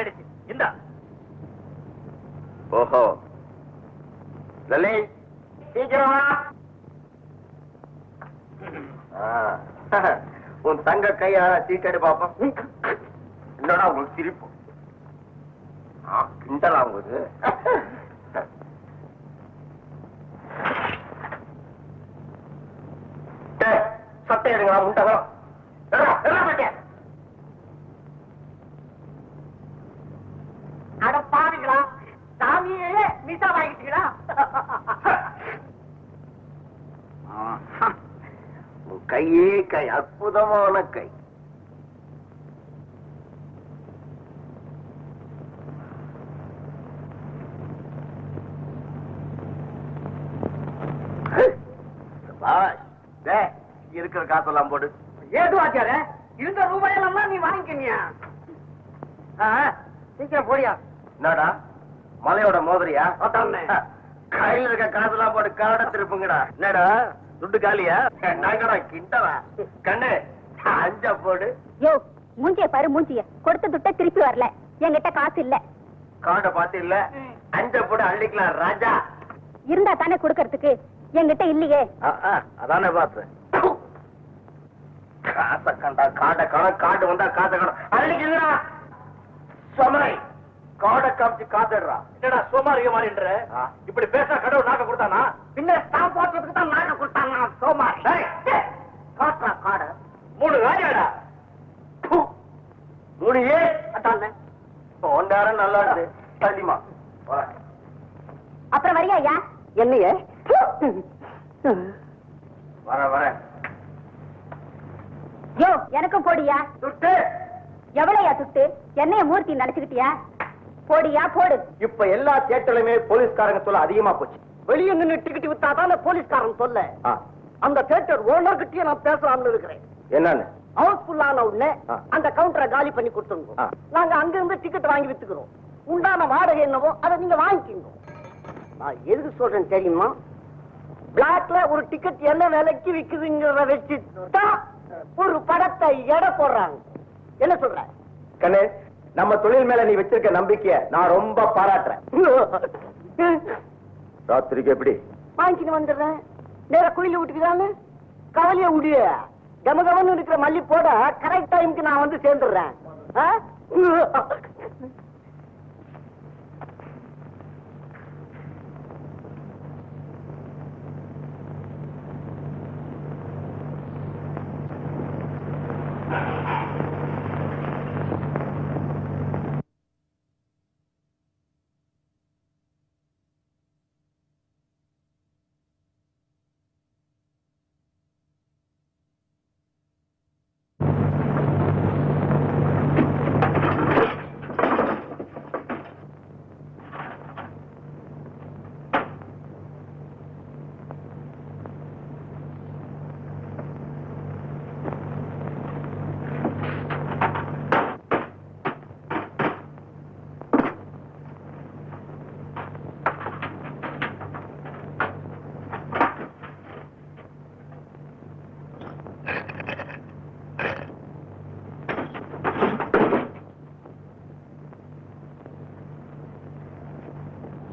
ஆயிடுச்சு. இந்த ஓஹோ லலி சீக்கிரமா உன் தங்க கையா சீட்டடி பாப்போம். என்னடா உங்களுக்கு சிரிப்பு? கிண்டலாம் உங்களுக்கு. சட்டை எடுங்களா முண்டகம். அட பாருங்களா, சாமியே மிசா வாங்கிட்டீங்களா? உன் கையே கை, அற்புதமான கை. இருக்கிற காசெல்லாம் போடு. ஏது வாத்தியார, இருந்த ரூபாயெல்லாம் நீ வாங்கிக்கினியா? சீக்கிரம் போடியா. என்னடா மலையோட மோதிரியா? கையில இருக்க காசெல்லாம் போட்டு காட திருப்புங்கடா. என்னடா துட்டு காலியா? நாங்கடா கிண்டவா கண்ணு அஞ்சா போடு. யோ மூஞ்சிய பாரு, மூஞ்சிய கொடுத்த துட்ட திருப்பி வரல. என்கிட்ட காசு இல்ல. காட பாத்து இல்ல, அஞ்ச போடு அள்ளிக்கலாம் ராஜா. இருந்தா தானே கொடுக்கறதுக்கு, என்கிட்ட இல்லையே. அதானே பாத்து. காசை கண்டா காட கணம், காடு வந்தா காசை கணம் அள்ளிக்கிறா. சோமாரி காட காமிச்சு காத்துடுறா. என்னடா சோமாரிய மாறின்ற? இப்படி பேச கடவுள் நாக்க கொடுத்தானா? பின்ன தான் போட்டதுக்கு தான் நாக்க கொடுத்தானா சோமாரி? காட்டுறா காட 3 ராஜாடா. 3 ஏ அட்டானே ஒன்றாரம் நல்லா இருக்கு. தள்ளிமா அப்புறம் வரியா ஐயா? என்னையே வர வர. யோ எனக்கும் போடியா. துட்டு எவ்வளையா துட்டு? என்னைய மூர்த்தி நினைச்சுக்கிட்டியா? போடியா போடு. இப்ப எல்லா தியேட்டர்லயுமே போலீஸ்காரங்க சொல்ல அதிகமா போச்சு. வெளியே நின்று டிக்கெட் வித்தாதான போலீஸ்காரன் சொல்ல. அந்த தியேட்டர் ஓனர் கிட்டயே நான் பேசலாம்னு இருக்கிறேன். என்னன்னு? ஹவுஸ்ஃபுல்லான உடனே அந்த கவுண்டரை காலி பண்ணி கொடுத்துருங்க. நாங்க அங்க இருந்து டிக்கெட் வாங்கி வித்துக்கிறோம். உண்டான வாடகை என்னவோ அதை நீங்க வாங்கிக்கீங்க. நான் எதுக்கு சொல்றேன் தெரியுமா? பிளாக்ல ஒரு டிக்கெட் என்ன விலைக்கு விக்குதுங்கிறத வச்சுட்டா ஒரு படத்தை எடை போடுறாங்க. என்ன சொல்ற கண்ணே? நம்ம தொழில் மேல நீ வச்சிருக்க நம்பிக்கைய நான் ரொம்ப பாராட்டுறேன். ராத்திரிக்கு எப்படி வாங்கிட்டு வந்துடுறேன். நேர கோயில விட்டுக்குதானே கவலைய விடிய கமகமன்னு இருக்கிற மல்லி போட கரெக்ட் டைமுக்கு நான் வந்து சேர்ந்துடுறேன்.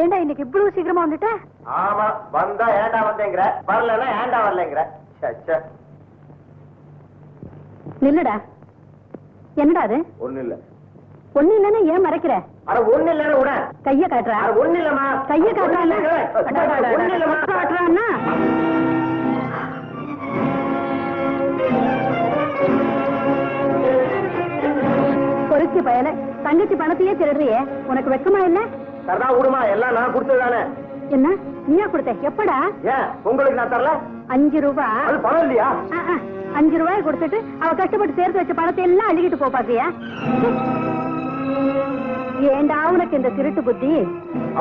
ஏண்டா இன்னைக்கு இவ்வளவு சீக்கிரமா வந்துட்ட? ஆமா, வந்தா ஏண்டா வந்தேங்கிற, வரலன்னா ஏண்டா வரலங்கிற. நில்லுடா. என்னடா அது? ஒண்ணு இல்ல. ஒண்ணு இல்லன்னா ஏன் மறைக்கிற? அட ஒண்ணு இல்லன்னு விட. கைய காட்டுறா. ஒண்ணு இல்லமா. கைய காட்டுறான். ஒண்ணு இல்லமா காட்டுறான்னா பொறுக்கி பயல. தங்கச்சி பணத்தையே திருடுறியே, உனக்கு வெக்கமா இல்ல? சரதா விடுமா, எல்லாம் நான் கொடுத்ததுதானே. என்ன நீயா கொடுத்த? எப்படா? ஏன் உங்களுக்கு நான் தரல? 5 ரூபாய். அது பணம் இல்லையா? 5 ரூபாய் கொடுத்துட்டு அவ கஷ்டப்பட்டு சேர்த்து வச்ச பணத்தை எல்லாம் அள்ளிக்கிட்டு போ பாத்தியா? ஏண்டா உனக்கு இந்த திருட்டு புத்தி?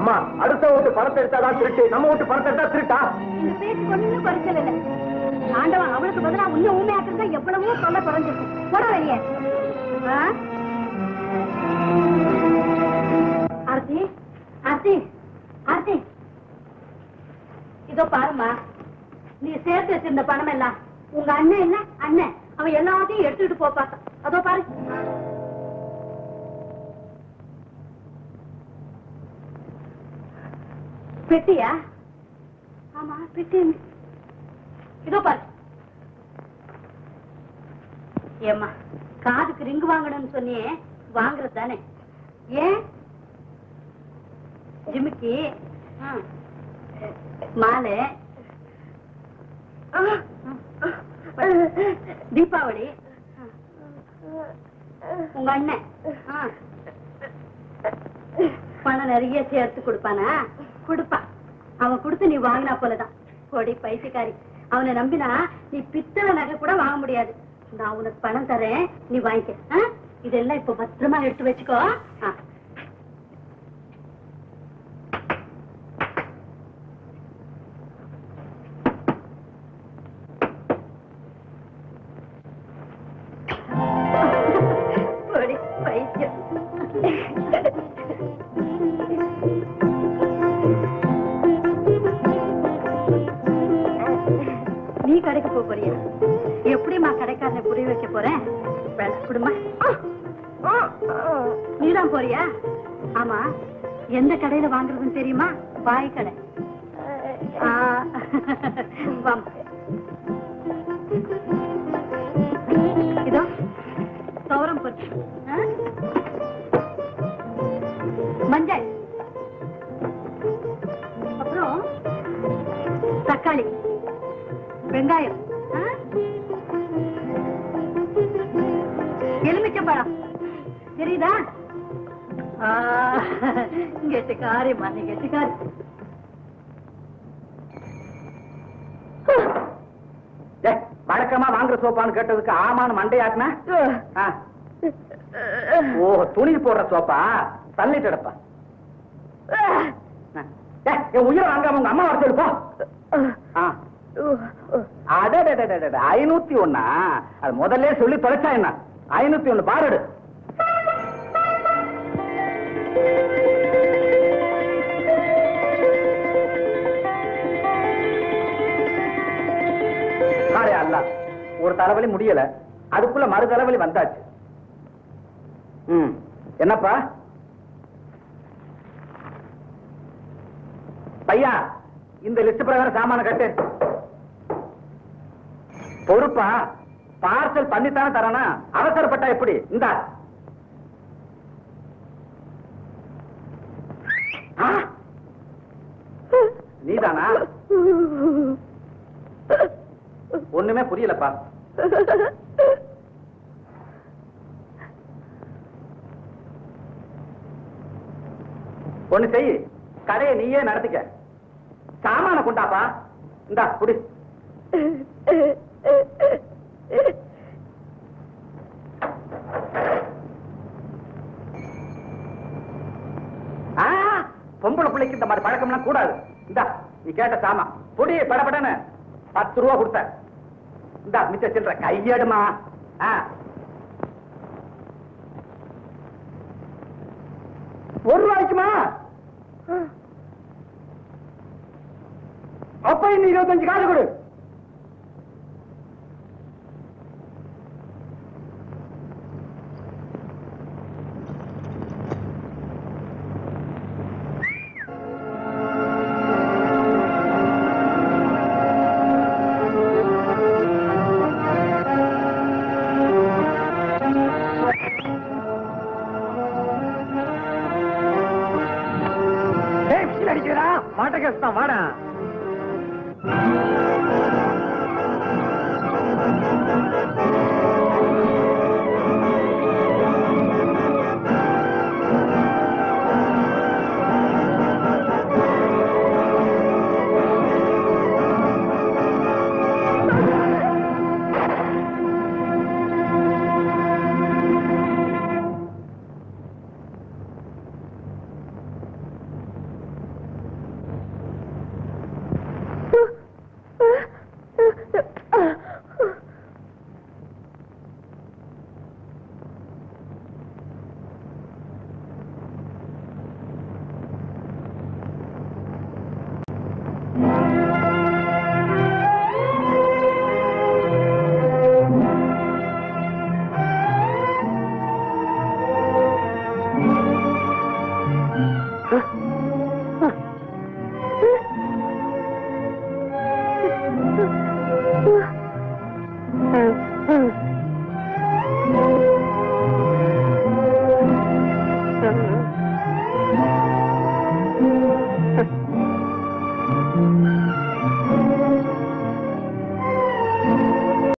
அம்மா, அடுத்த வீட்டு பணத்தை எடுத்தாதான் திருட்டு, நம்ம வீட்டு பணத்தை எடுத்தா திருட்டா? இந்த பேச்சு கொஞ்சம் குறைச்சல் இல்ல. ஆண்டவன் அவளுக்கு பதிலா உன்ன ஊமையாக்குறதா எவ்வளவோ சொல்ல குறைஞ்சிருக்கு. போட வெளியே. ஆர்த்தி, ஆர்த்தி, ஆர்த்தி, இதோ பாருமா, நீ சேர்த்து வச்சிருந்த பணம் எல்லாம் உங்க அண்ணன் இல்ல, அண்ணன் அவன் எல்லாத்தையும் எடுத்துட்டு போப்பா. அதோ பாரு. பெட்டியா? ஆமா பெட்டி. இதோ பாரு. ஏம்மா காதுக்கு ரிங்கு வாங்கணும்னு சொன்னியே, வாங்குறது தானே? ஏன் ஜிமிக்கி, மாலை, தீபாவளி, உங்க அண்ணன் பணம் நிறைய சேர்த்து கொடுப்பானா? கொடுப்பான். அவன் கொடுத்து நீ வாங்கினா போலதான். கொடி பைத்தியக்காரி, அவனை நம்பினா நீ பித்தளை நகை கூட வாங்க முடியாது. நான் உனக்கு பணம் தரேன், நீ வாங்கிக்க. இதெல்லாம் இப்ப பத்திரமா எடுத்து வச்சுக்கோ. கொடி பைத்தியம். நீ கடைக்கு போறியா? எப்படிமா கடைக்காரனை புரிய வைக்க போறேன்? குடுமா, நீதான் போறியா? ஆமா, எந்த கடையில வாங்குறதுன்னு தெரியுமா? பாய் கடை. இதோ துவரம் பருப்பு, மஞ்சள், அப்புறம் தக்காளி, வெங்காயம், எலுமிச்சம்பழம். தெரியுதா? கெட்டுக்காரி மண்ணி கெட்டுக்காரி. வழக்கமா வாங்குற சோப்பான்னு கேட்டதுக்கு ஆமான்னு மண்டையாக்குன. ஓ, துணி போடுற சோப்பா? தள்ளிட்டு எடுப்பா. என் உயிரை வாங்காம உங்க அம்மா வர சொல்லுப்பா. 501. அது முதல்ல சொல்லி தொலைச்சா என்ன? 501 பாருடு. அல்ல, ஒரு தலைவலி முடியல, அதுக்குள்ள மறு தலைவலி வந்தாச்சு. என்னப்பா பையா, இந்த லிஸ்ட் பிரகாரம் சாமான கட்டு. பொறுப்பா? பார்சல் பண்ணித்தானே தரானா? அவசரப்பட்டா எப்படி? இந்தா. நீதானா? ஒண்ணுமே புரியலப்பா. ஒண்ணு செய், கடையை நீயே நடத்திக்க. சாமான கொண்டாப்பா. இந்தா குடி. பொம்பளை பிள்ளைக்கு இந்த மாதிரி பழக்கம்லாம் கூடாது. இந்தா நீ கேட்ட சாமா பொடி படப்படன்னு 10 ரூபா கொடுத்த. இந்தா மிச்ச சில்ற கையடுமா. ₹1 அப்ப இன்னும் 25 காசு கொடு. மாட்ட கேஸ் தான், வாடா.